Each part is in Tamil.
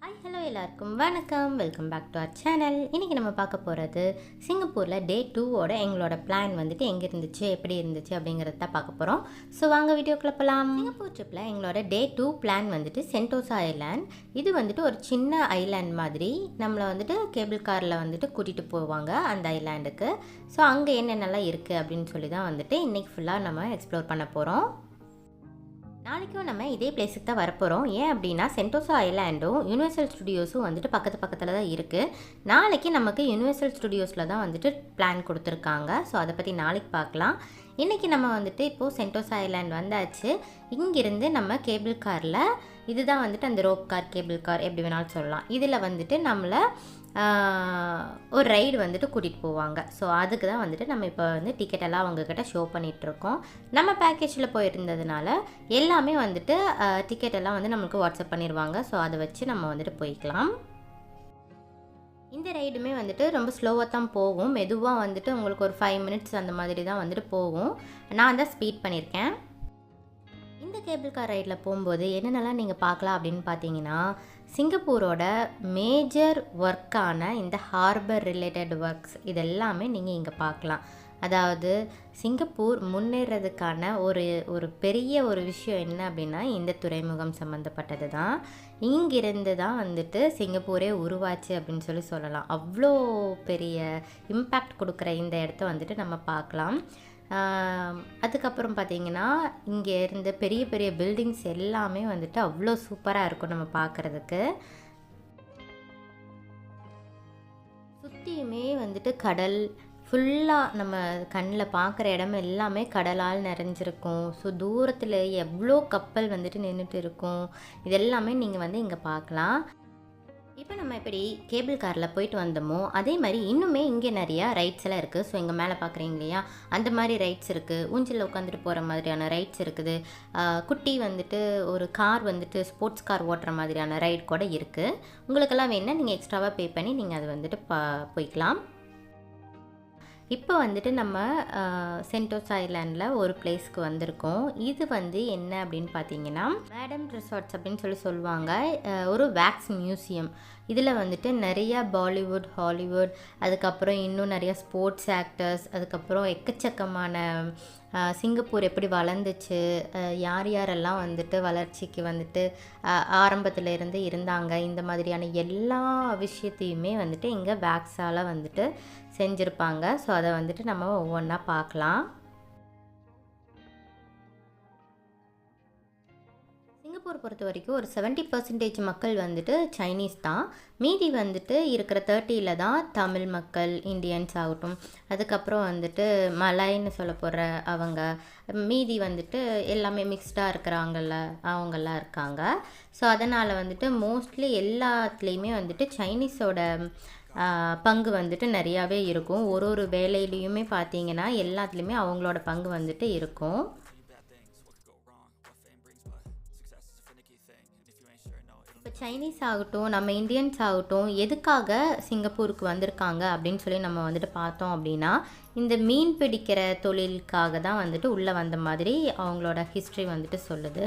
ஹலோ எல்லாருக்கும் வணக்கம். Welcome back to our channel. இன்றைக்கி நம்ம பார்க்க போகிறது சிங்கப்பூரில் டே 2ஓட எங்களோட பிளான் வந்துட்டு எங்கே இருந்துச்சு, எப்படி இருந்துச்சு அப்படிங்கிறத தான் பார்க்க போகிறோம். ஸோ வாங்க வீடியோக்குள்ளே போகலாம். சிங்கப்பூர் ட்ரிப்பில் எங்களோட டே 2 பிளான் வந்துட்டு சென்டோசா ஐலாண்ட். இது வந்துட்டு ஒரு சின்ன ஐலாண்ட் மாதிரி நம்மளை வந்துட்டு கேபிள் காரில் வந்துட்டு கூட்டிகிட்டு போவாங்க அந்த ஐலாண்டுக்கு. ஸோ அங்கே என்னென்னலாம் இருக்குது அப்படின்னு சொல்லி தான் வந்துட்டு இன்றைக்கி ஃபுல்லாக நம்ம எக்ஸ்ப்ளோர் பண்ண போகிறோம். நாளைக்கும் நம்ம இதே பிளேஸுக்கு தான் வரப்போகிறோம். ஏன் அப்படின்னா சென்டோசா ஐலாண்டும் யூனிவர்சல் ஸ்டுடியோஸும் வந்துட்டு பக்கத்தில் தான் இருக்குது. நாளைக்கு நமக்கு யூனிவர்சல் ஸ்டுடியோஸில் தான் வந்துட்டு பிளான் கொடுத்துருக்காங்க. ஸோ அதை பற்றி நாளைக்கு பார்க்கலாம். இன்றைக்கி நம்ம வந்துட்டு இப்போது சென்டோசா ஐலாண்ட் வந்தாச்சு. இங்கிருந்து நம்ம கேபிள் காரில், இதுதான் வந்துட்டு அந்த ரோப் கார், கேபிள் கார் எப்படி வேணாலும் சொல்லலாம், இதில் வந்துட்டு நம்மளை ஒரு ரைடு வந்துட்டு கூட்டிகிட்டு போவாங்க. ஸோ அதுக்கு தான் வந்துட்டு நம்ம இப்போ வந்து டிக்கெட்டெல்லாம் அவங்கக்கிட்ட ஷோ பண்ணிகிட்ருக்கோம். நம்ம பேக்கேஜில் போயிருந்ததுனால எல்லாமே வந்துட்டு டிக்கெட்டெல்லாம் வந்து நம்மளுக்கு வாட்ஸ்அப் பண்ணிடுவாங்க. ஸோ அதை வச்சு நம்ம வந்துட்டு போய்க்கலாம். இந்த ரைடுமே வந்துட்டு ரொம்ப ஸ்லோவாக தான் போகும். மெதுவாக வந்துட்டு உங்களுக்கு ஒரு 5 மினிட்ஸ் அந்த மாதிரி தான் வந்துட்டு போகும். நான் தான் ஸ்பீட் பண்ணியிருக்கேன். இந்த கேபிள் கார் ரைடில் போகும்போது என்னென்னலாம் நீங்கள் பார்க்கலாம் அப்படின்னு பார்த்தீங்கன்னா, சிங்கப்பூரோட மேஜர் ஒர்க்கான இந்த ஹார்பர் ரிலேட்டட் ஒர்க்ஸ் இதெல்லாமே நீங்கள் இங்கே பார்க்கலாம். அதாவது சிங்கப்பூர் முன்னேறதுக்கான ஒரு பெரிய ஒரு விஷயம் என்ன அப்படின்னா இந்த துறைமுகம் சம்மந்தப்பட்டது தான். இங்கிருந்து தான் வந்துட்டு சிங்கப்பூரே உருவாச்சு அப்படின்னு சொல்லலாம். அவ்வளோ பெரிய இம்பேக்ட் கொடுக்குற இந்த இடத்த வந்துட்டு நம்ம பார்க்கலாம். அதுக்கப்புறம் பார்த்திங்கன்னா இங்கே இருந்த பெரிய பெரிய பில்டிங்ஸ் எல்லாமே வந்துட்டு அவ்வளோ சூப்பராக இருக்கும் நம்ம பார்க்குறதுக்கு. சுற்றியுமே வந்துட்டு கடல் ஃபுல்லாக, நம்ம கண்ணில் பார்க்குற இடம் எல்லாமே கடலால் நிறைஞ்சிருக்கும். ஸோ தூரத்தில் எவ்வளோ கப்பல் வந்துட்டு நின்றுட்டு இருக்கும். இதெல்லாமே நீங்கள் வந்து இங்கே பார்க்கலாம். இப்போ நம்ம எப்படி கேபிள் காரில் போயிட்டு வந்தோமோ அதே மாதிரி இன்னுமே இங்கே நிறையா ரைட்ஸ் எல்லாம் இருக்குது. ஸோ இங்கே மேலே பார்க்குறீங்க இல்லையா, அந்த மாதிரி ரைட்ஸ் இருக்குது. ஊஞ்சலில் உட்காந்துட்டு போகிற மாதிரியான ரைட்ஸ் இருக்குது. குட்டி வந்துட்டு ஒரு கார் வந்துட்டு ஸ்போர்ட்ஸ் கார் ஓட்டுற மாதிரியான ரைட் கூட இருக்குது. உங்களுக்கெல்லாம் வேணுன்னா நீங்கள் எக்ஸ்ட்ராவாக பே பண்ணி நீங்கள் அது வந்துட்டு போய்க்கலாம். இப்போ வந்துட்டு நம்ம சென்டோசா ஐலாண்டில் ஒரு பிளேஸ்க்கு வந்திருக்கோம். இது வந்து என்ன அப்படின்னு பார்த்தீங்கன்னா மேடம் ரிசார்ட்ஸ் அப்படின்னு சொல்லுவாங்க. ஒரு வேக்ஸ் மியூசியம். இதில் வந்துட்டு நிறையா பாலிவுட், ஹாலிவுட், அதுக்கப்புறம் இன்னும் நிறையா ஸ்போர்ட்ஸ் ஆக்டர்ஸ், அதுக்கப்புறம் எக்கச்சக்கமான சிங்கப்பூர் எப்படி வளர்ந்துச்சு, யார் யாரெல்லாம் வந்துட்டு வளர்ச்சிக்கு வந்துட்டு ஆரம்பத்தில் இருந்து இருந்தாங்க, இந்த மாதிரியான எல்லா விஷயத்தையுமே வந்துட்டு இங்கே வேக்ஸால் வந்துட்டு செஞ்சுருப்பாங்க. ஸோ அதை வந்துட்டு நம்ம ஒவ்வொன்றா பார்க்கலாம். சிங்கப்பூர் பொறுத்த வரைக்கும் ஒரு 70% மக்கள் வந்துட்டு சைனீஸ் தான். மீதி வந்துட்டு இருக்கிற 30ல் தான் தமிழ் மக்கள், இந்தியன்ஸ் ஆகட்டும், அதுக்கப்புறம் வந்துட்டு மலாய்ன்னு சொல்ல போகிற அவங்க, மீதி வந்துட்டு எல்லாமே மிக்ஸ்டாக இருக்கிறாங்கல்ல அவங்கெல்லாம் இருக்காங்க. ஸோ அதனால் வந்துட்டு மோஸ்ட்லி எல்லாத்துலேயுமே வந்துட்டு சைனீஸோட பங்கு வந்துட்டு நிறையாவே இருக்கும். ஒரு வேலையிலையுமே பார்த்தீங்கன்னா எல்லாத்துலேயுமே அவங்களோட பங்கு வந்துட்டு இருக்கும். இப்போ சைனீஸ் ஆகட்டும், நம்ம இந்தியன்ஸ் ஆகட்டும், எதுக்காக சிங்கப்பூருக்கு வந்திருக்காங்க அப்படின்னு சொல்லி நம்ம வந்துட்டு பார்த்தோம் அப்படின்னா, இந்த மீன் பிடிக்கிற தொழிலுக்காக தான் வந்துட்டு உள்ளே வந்த மாதிரி அவங்களோட ஹிஸ்ட்ரி வந்துட்டு சொல்லுது.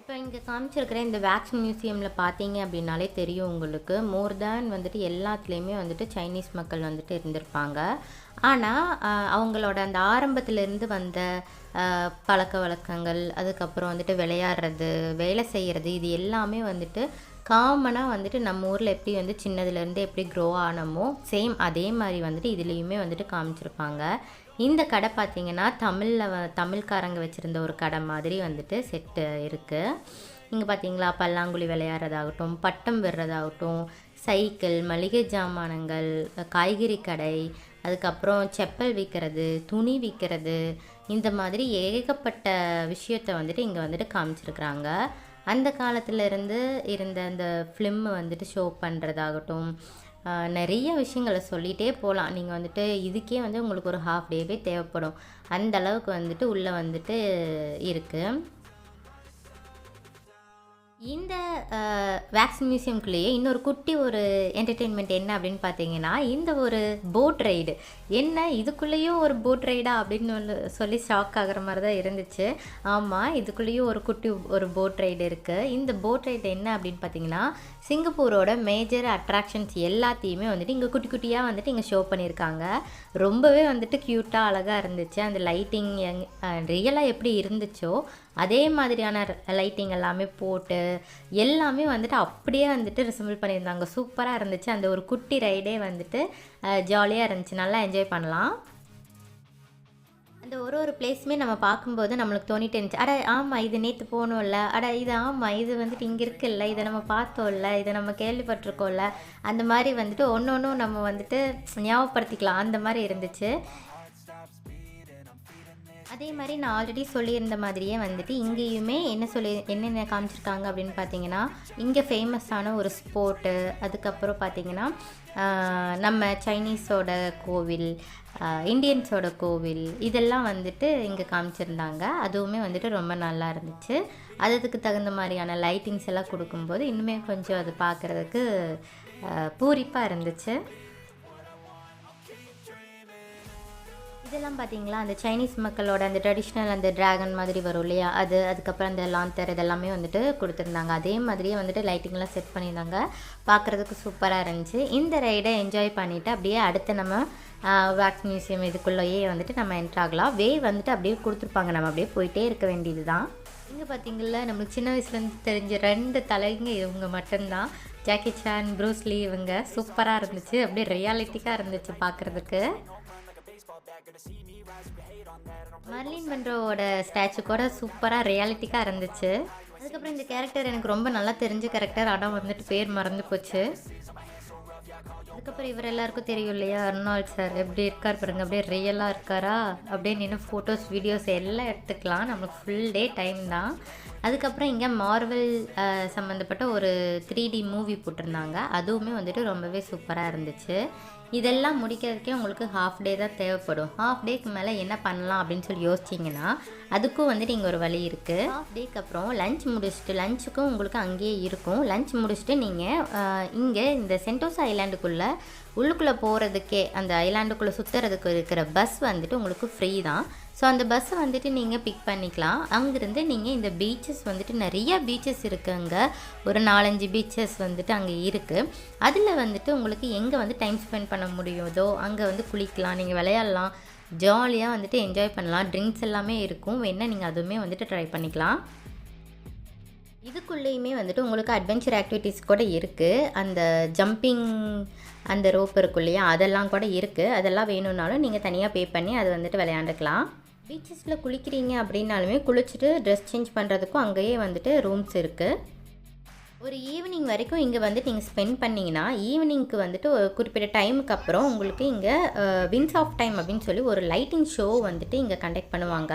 இப்போ இங்கே காமிச்சிருக்கிற இந்த வேக்ஸ் மியூசியமில் பார்த்தீங்க அப்படின்னாலே தெரியும் உங்களுக்கு. மோர் தேன் வந்துட்டு எல்லாத்துலேயுமே வந்துட்டு சைனீஸ் மக்கள் வந்துட்டு இருந்திருப்பாங்க. ஆனால் அவங்களோட அந்த ஆரம்பத்திலேருந்து வந்த பழக்க வழக்கங்கள், அதுக்கப்புறம் வந்துட்டு விளையாடுறது, வேலை செய்கிறது, இது எல்லாமே வந்துட்டு காமனாக வந்துட்டு நம்ம ஊரில் எப்படி வந்து சின்னதுலேருந்து எப்படி க்ரோ ஆனமோ சேம் அதே மாதிரி வந்துட்டு இதுலேயுமே வந்துட்டு காமிச்சிருப்பாங்க. இந்த கடை பார்த்திங்கன்னா தமிழ்காரங்க வச்சுருந்த ஒரு கடை மாதிரி வந்துட்டு செட்டு இருக்குது. இங்கே பார்த்திங்களா, பல்லாங்குழி விளையாடுறதாகட்டும், பட்டம் விடுறதாகட்டும், சைக்கிள், மளிகை ஜாமானங்கள், காய்கறி கடை, அதுக்கப்புறம் செப்பல் விற்கிறது, துணி விற்கிறது, இந்த மாதிரி ஏகப்பட்ட விஷயத்தை வந்துட்டு இங்கே வந்துட்டு காமிச்சிருக்கிறாங்க. அந்த காலத்திலேருந்து இருந்த அந்த ஃபிலிம் வந்துட்டு ஷோ பண்ணுறதாகட்டும், நிறைய விஷயங்களை சொல்லிகிட்டே போகலாம். நீங்கள் வந்துட்டு இதுக்கே வந்து உங்களுக்கு ஒரு ஹாஃப் டேவே தேவைப்படும். அந்த அளவுக்கு வந்துட்டு உள்ளே வந்துட்டு இருக்குது. இந்த வேக்ஸ் மியூசியம்குள்ளேயே இன்னொரு குட்டி ஒரு என்டர்டெயின்மெண்ட் என்ன அப்படின்னு பார்த்தீங்கன்னா, இந்த ஒரு போட் ரைடு. என்ன இதுக்குள்ளேயும் ஒரு போட் ரைடா அப்படின்னு சொல்லி ஷாக் ஆகிற மாதிரி தான் இருந்துச்சு. ஆமாம், இதுக்குள்ளேயும் ஒரு குட்டி ஒரு போட் ரைடு இருக்குது. இந்த போட் ரைடு என்ன அப்படின்னு பார்த்தீங்கன்னா, சிங்கப்பூரோட மேஜர் அட்ராக்ஷன்ஸ் எல்லாத்தையுமே வந்துட்டு இங்கே குட்டி குட்டியாக வந்துட்டு இங்கே ஷோ பண்ணியிருக்காங்க. ரொம்பவே வந்துட்டு க்யூட்டாக அழகாக இருந்துச்சு. அந்த லைட்டிங் ரியலாக எப்படி இருந்துச்சோ அதே மாதிரியான லைட்டிங் எல்லாமே போட்டு எல்லாமே வந்துட்டு அப்படியே வந்துட்டு ரிசம்பிள் பண்ணியிருந்தாங்க. சூப்பராக இருந்துச்சு. அந்த ஒரு குட்டி ரைடே வந்துட்டு ஜாலியாக இருந்துச்சு. நல்லா என்ஜாய் பண்ணலாம். அந்த ஒரு பிளேஸுமே நம்ம பார்க்கும்போது நம்மளுக்கு தோணிட்டு இருந்துச்சு, அட ஆமாம் இது நேற்று போனோம்ல, அட இது ஆமாம் இது வந்துட்டு இங்கே இருக்குல்ல, இதை நம்ம பார்த்தோம்ல, இதை நம்ம கேள்விப்பட்டிருக்கோம்ல, அந்த மாதிரி வந்துட்டு ஒன்று ஒன்றும் நம்ம வந்துட்டு ஞாபகப்படுத்திக்கலாம். அந்த மாதிரி இருந்துச்சு. அதே மாதிரி நான் ஆல்ரெடி சொல்லியிருந்த மாதிரியே வந்துட்டு இங்கேயுமே என்னென்ன காமிச்சிருக்காங்க அப்படின்னு பார்த்தீங்கன்னா, இங்கே ஃபேமஸான ஒரு ஸ்போர்ட்டு, அதுக்கப்புறம் பார்த்திங்கன்னா நம்ம சைனீஸோட கோவில், இந்தியன்ஸோட கோவில், இதெல்லாம் வந்துட்டு இங்கே காமிச்சிருந்தாங்க. அதுவுமே வந்துட்டு ரொம்ப நல்லா இருந்துச்சு. அதுக்கு தகுந்த மாதிரியான லைட்டிங்ஸ் எல்லாம் கொடுக்கும்போது இன்னுமே கொஞ்சம் அது பார்க்குறதுக்கு பூரிப்பாக இருந்துச்சு. இதெல்லாம் பார்த்தீங்களா, அந்த சைனீஸ் மக்களோட அந்த ட்ரெடிஷ்னல் அந்த ட்ராகன் மாதிரி வரும் இல்லையா, அதுக்கப்புறம் அந்த லாந்தர் இதெல்லாமே வந்துட்டு கொடுத்துருந்தாங்க. அதே மாதிரியே வந்துட்டு லைட்டிங்லாம் செட் பண்ணியிருந்தாங்க. பார்க்குறதுக்கு சூப்பராக இருந்துச்சு. இந்த ரைடை என்ஜாய் பண்ணிவிட்டு அப்படியே அடுத்து நம்ம வேக்ஸ் மியூசியம் இதுக்குள்ளேயே வந்துட்டு நம்ம என்ட்ரு ஆகலாம். வந்துட்டு அப்படியே கொடுத்துருப்பாங்க, நம்ம அப்படியே போயிட்டே இருக்க வேண்டியது தான். இங்கே பார்த்தீங்களா, நம்மளுக்கு சின்ன வயசுலேருந்து தெரிஞ்ச 2 தலைங்க இவங்க மட்டும்தான். ஜாக்கி சான், ப்ரூஸ்லி, இவங்க சூப்பராக இருந்துச்சு. அப்படியே ரியாலிட்டிக்காக இருந்துச்சு பார்க்குறதுக்கு. மர்லின் மன்ரோவோட ஸ்டாச்சு கூட சூப்பராக ரியாலிட்டிக்காக இருந்துச்சு. அதுக்கப்புறம் இந்த கேரக்டர் எனக்கு ரொம்ப நல்லா தெரிஞ்ச கேரக்டர், ஆனால் வந்துட்டு பேர் மறந்து போச்சு. அதுக்கப்புறம் இவர் எல்லாருக்கும் தெரியும் இல்லையா, அர்னால்ட் சார் எப்படி இருக்கார் பாருங்க, அப்படியே ரியலாக இருக்காரா, அப்படியே நின்று ஃபோட்டோஸ் வீடியோஸ் எல்லாம் எடுத்துக்கலாம். நம்மளுக்கு ஃபுல் டே டைம் தான். அதுக்கப்புறம் இங்கே மார்வல் சம்மந்தப்பட்ட ஒரு 3D மூவி போட்டிருந்தாங்க. அதுவுமே வந்துட்டு ரொம்பவே சூப்பராக இருந்துச்சு. இதெல்லாம் முடிக்கிறதுக்கே உங்களுக்கு ஹாஃப் டே தான் தேவைப்படும். ஹாஃப் டேக்கு மேலே என்ன பண்ணலாம் அப்படின்னு சொல்லி யோசிச்சிங்கன்னா அதுக்கும் வந்துட்டு இங்கே ஒரு வழி இருக்குது. ஹாஃப் டேக்கு அப்புறம் லஞ்சுக்கும் உங்களுக்கு அங்கேயே இருக்கும். லஞ்ச் முடிச்சுட்டு நீங்கள் இங்கே இந்த சென்டோசா ஐலாண்டுக்குள்ளே உள்ளுக்குள்ளே போகிறதுக்கே அந்த ஐலாண்டுக்குள்ளே சுற்றுறதுக்கு இருக்கிற பஸ் வந்துட்டு உங்களுக்கு ஃப்ரீ தான். ஸோ அந்த பஸ்ஸை வந்துட்டு நீங்கள் பிக் பண்ணிக்கலாம். அங்கேருந்து நீங்கள் இந்த பீச்சஸ் வந்துட்டு நிறையா பீச்சஸ் இருக்குங்க. ஒரு 4-5 பீச்சஸ் வந்துட்டு அங்கே இருக்குது. அதில் வந்துட்டு உங்களுக்கு எங்கே வந்து டைம் ஸ்பெண்ட் பண்ண முடியுதோ அங்கே வந்து குளிக்கலாம், நீங்கள் விளையாடலாம், ஜாலியாக வந்துட்டு என்ஜாய் பண்ணலாம். ட்ரிங்க்ஸ் எல்லாமே இருக்கும், வேணால் நீங்கள் அதுவுமே வந்துட்டு ட்ரை பண்ணிக்கலாம். இதுக்குள்ளேயுமே வந்துட்டு உங்களுக்கு அட்வென்ச்சர் ஆக்டிவிட்டீஸ் கூட இருக்குது. அந்த ஜம்பிங் அந்த ரோப் இருக்கும் இல்லையா, அதெல்லாம் கூட இருக்குது. அதெல்லாம் வேணும்னாலும் நீங்கள் தனியாக பே பண்ணி அதை வந்துட்டு விளையாண்டுக்கலாம். பீச்சஸில் குளிக்கிறீங்க அப்படின்னாலுமே குளிச்சுட்டு ட்ரெஸ் சேஞ்ச் பண்ணுறதுக்கும் அங்கேயே வந்துட்டு ரூம்ஸ் இருக்குது. ஒரு ஈவினிங் வரைக்கும் இங்கே வந்துட்டு நீங்கள் ஸ்பெண்ட் பண்ணிங்கன்னா ஈவினிங்க்கு வந்துட்டு ஒரு குறிப்பிட்ட டைமுக்கு அப்புறம் உங்களுக்கு இங்கே வின்ஸ் ஆஃப் டைம் அப்படின்னு சொல்லி ஒரு லைட்டிங் ஷோ வந்துட்டு இங்கே கண்டக்ட் பண்ணுவாங்க.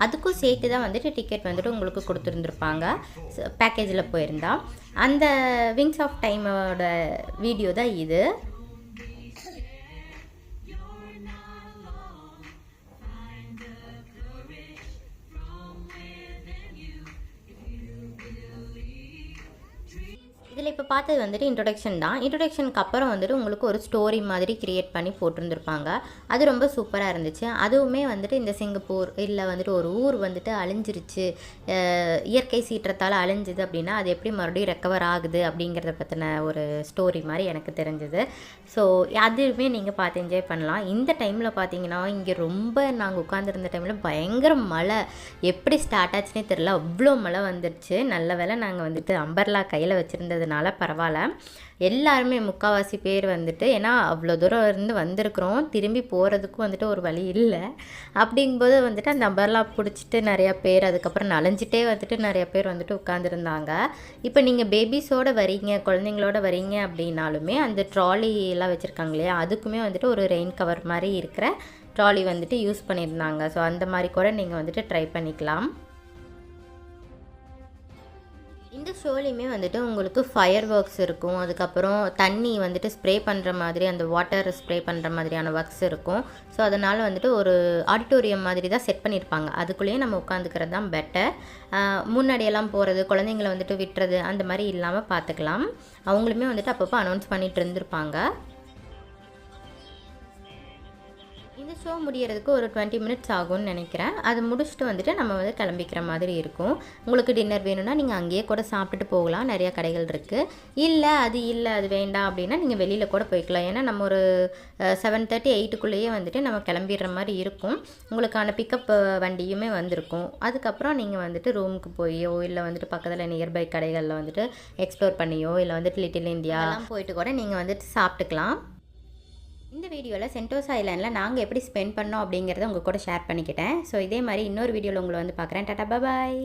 அதுக்கும் சேர்த்து தான் வந்துட்டு டிக்கெட் வந்துட்டு உங்களுக்கு கொடுத்துருந்துருப்பாங்க பேக்கேஜில் போயிருந்தா. அந்த வின்ஸ் ஆஃப் டைமோட வீடியோ தான் இது. இதில் இப்போ பார்த்தது வந்துட்டு இன்ட்ரொடக்ஷன் தான். இன்ட்ரொடக்ஷனுக்கு அப்புறம் வந்துட்டு உங்களுக்கு ஒரு ஸ்டோரி மாதிரி க்ரியேட் பண்ணி போட்டிருந்துருப்பாங்க. அது ரொம்ப சூப்பராக இருந்துச்சு. அதுவுமே வந்துட்டு இந்த சிங்கப்பூர் இல்லை வந்துட்டு ஒரு ஊர் வந்துட்டு அழிஞ்சிருச்சு, இயற்கை சீற்றத்தால் அழிஞ்சுது அப்படின்னா அது எப்படி மறுபடியும் ரெக்கவர் ஆகுது அப்படிங்கிறத பற்றின ஒரு ஸ்டோரி மாதிரி எனக்கு தெரிஞ்சுது. ஸோ அதுவுமே நீங்கள் பார்த்து என்ஜாய் பண்ணலாம். இந்த டைமில் பார்த்தீங்கன்னா இங்கே ரொம்ப நாங்கள் உட்காந்துருந்த டைமில் பயங்கர மழை, எப்படி ஸ்டார்ட் ஆச்சுன்னே தெரில, அவ்வளோ மழை வந்துடுச்சு. நல்ல வேளை நாங்கள் வந்துட்டு அம்பர்லா கையில் வச்சுருந்ததுனால பரவாயில்ல. எல்லாருமே முக்கால்வாசி பேர் வந்துட்டு, ஏன்னா அவ்வளோ தூரம் இருந்து வந்திருக்கிறோம், திரும்பி போகிறதுக்கும் வந்துட்டு ஒரு வழி இல்லை. அப்படிங்கும்போது வந்துட்டு அந்த அம்பர்லா பிடிச்சிட்டு நிறையா பேர், அதுக்கப்புறம் நனைஞ்சிட்டே வந்துட்டு நிறையா பேர் வந்துட்டு உட்காந்துருந்தாங்க. இப்போ நீங்கள் பேபிஸோடு வரீங்க, குழந்தைங்களோட வரீங்க அப்படின்னாலுமே அந்த ட்ராலி எல்லாம் வச்சுருக்காங்க இல்லையா, அதுக்குமே வந்துட்டு ஒரு ரெயின் கவர் மாதிரி இருக்கிற ட்ராலி வந்துட்டு யூஸ் பண்ணியிருந்தாங்க. ஸோ அந்த மாதிரி கூட நீங்கள் வந்துட்டு ட்ரை பண்ணிக்கலாம். இந்த ஷோலையுமே வந்துட்டு உங்களுக்கு ஃபயர் ஒர்க்ஸ் இருக்கும், அதுக்கப்புறம் தண்ணி வந்துட்டு ஸ்ப்ரே பண்ணுற மாதிரி அந்த வாட்டர் ஸ்ப்ரே பண்ணுற மாதிரியான ஒர்க்ஸ் இருக்கும். ஸோ அதனால் வந்துட்டு ஒரு ஆடிட்டோரியம் மாதிரி தான் செட் பண்ணியிருப்பாங்க. அதுக்குள்ளேயே நம்ம உட்காந்துக்கிறது தான் பெட்டர். முன்னாடியெல்லாம் போகிறது, குழந்தைங்கள வந்துட்டு விட்டுறது அந்த மாதிரி இல்லாமல் பார்த்துக்கலாம். அவங்களுமே வந்துட்டு அப்பப்போ அனௌன்ஸ் பண்ணிகிட்டு இருந்திருப்பாங்க. இந்த ஷோ முடியறதுக்கு ஒரு 20 மினிட்ஸ் ஆகும்னு நினைக்கிறேன். அது முடிச்சுட்டு வந்துட்டு நம்ம வந்து கிளம்பிக்கிற மாதிரி இருக்கும். உங்களுக்கு டின்னர் வேணும்னா நீங்கள் அங்கேயே கூட சாப்பிட்டுட்டு போகலாம், நிறையா கடைகள் இருக்குது. இல்லை அது வேண்டாம் அப்படின்னா நீங்கள் வெளியில் கூட போய்க்கலாம். ஏன்னா நம்ம ஒரு 7:30 8க்குள்ளேயே வந்துட்டு நம்ம கிளம்பிடுற மாதிரி இருக்கும். உங்களுக்கான பிக்கப் வண்டியுமே வந்திருக்கும். அதுக்கப்புறம் நீங்கள் வந்துட்டு ரூமுக்கு போயோ இல்லை வந்துட்டு பக்கத்தில் நியர்பை கடைகளில் வந்துட்டு எக்ஸ்ப்ளோர் பண்ணியோ இல்லை வந்துட்டு லிட்டில் இந்தியா போயிட்டு கூட நீங்கள் வந்துட்டு சாப்பிட்டுக்கலாம். இந்த வீடியோவில் சென்டோசா ஐலாண்டில் நாங்கள் எப்படி ஸ்பெண்ட் பண்ணோம் அப்படிங்கிறத உங்கள் கூட ஷேர் பண்ணிக்கிட்டேன். ஸோ இதே மாதிரி இன்னொரு வீடியோவில் உங்களை வந்து பார்க்குறேன். டாடா பாய்.